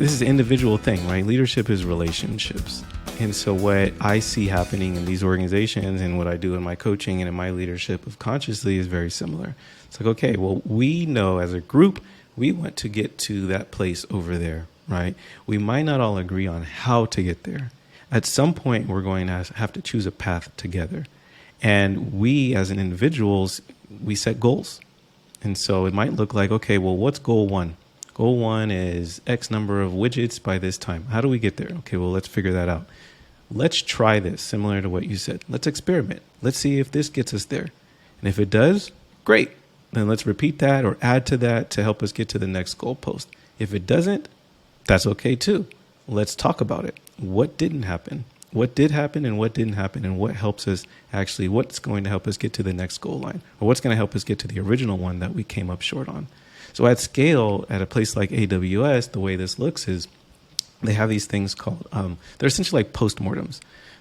this is an individual thing, right? Leadership is relationships. And so what I see happening in these organizations and what I do in my coaching and in my leadership of Consciously is very similar. It's like, okay, well, we know as a group, we want to get to that place over there, right? We might not all agree on how to get there. At some point, we're going to have to choose a path together. And we as an individuals, we set goals. And so it might look like, okay, well, what's goal one? Goal one is X number of widgets by this time. How do we get there? Okay, well, let's figure that out. Let's try this, similar to what you said. Let's experiment. Let's see if this gets us there. And if it does, great. Then let's repeat that or add to that to help us get to the next goalpost. If it doesn't, that's okay too. Let's talk about it. What didn't happen? What did happen and what didn't happen, and what helps us actually, what's going to help us get to the next goal line, or what's going to help us get to the original one that we came up short on. So at scale, at a place like AWS, the way this looks is they have these things called, they're essentially like postmortems.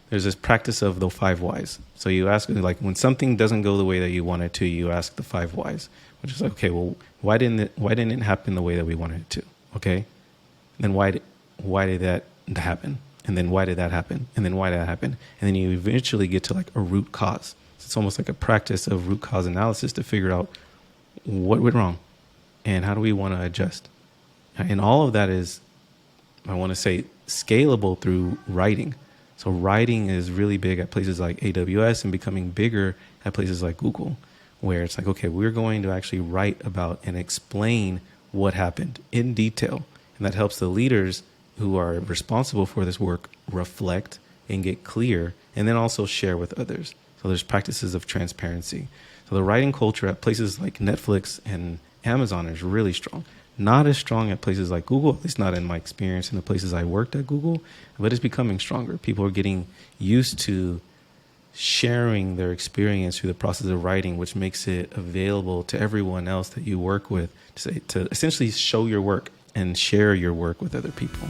There's this practice of the 5 whys. So you ask, like, when something doesn't go the way that you want it to, you ask the 5 whys, which is like, okay, well, why didn't it happen the way that we wanted it to? Okay. And then why did that happen? And then why did that happen? And then why did that happen? And then you eventually get to like a root cause. It's almost like a practice of root cause analysis to figure out what went wrong and how do we want to adjust. And all of that is, I want to say, scalable through writing. So writing is really big at places like AWS and becoming bigger at places like Google, where it's like, okay, we're going to actually write about and explain what happened in detail. And that helps the leaders who are responsible for this work reflect and get clear, and then also share with others. So there's practices of transparency. So the writing culture at places like Netflix and Amazon is really strong. Not as strong at places like Google, at least not in my experience in the places I worked at Google, but it's becoming stronger. People are getting used to sharing their experience through the process of writing, which makes it available to everyone else that you work with to essentially show your work and share your work with other people.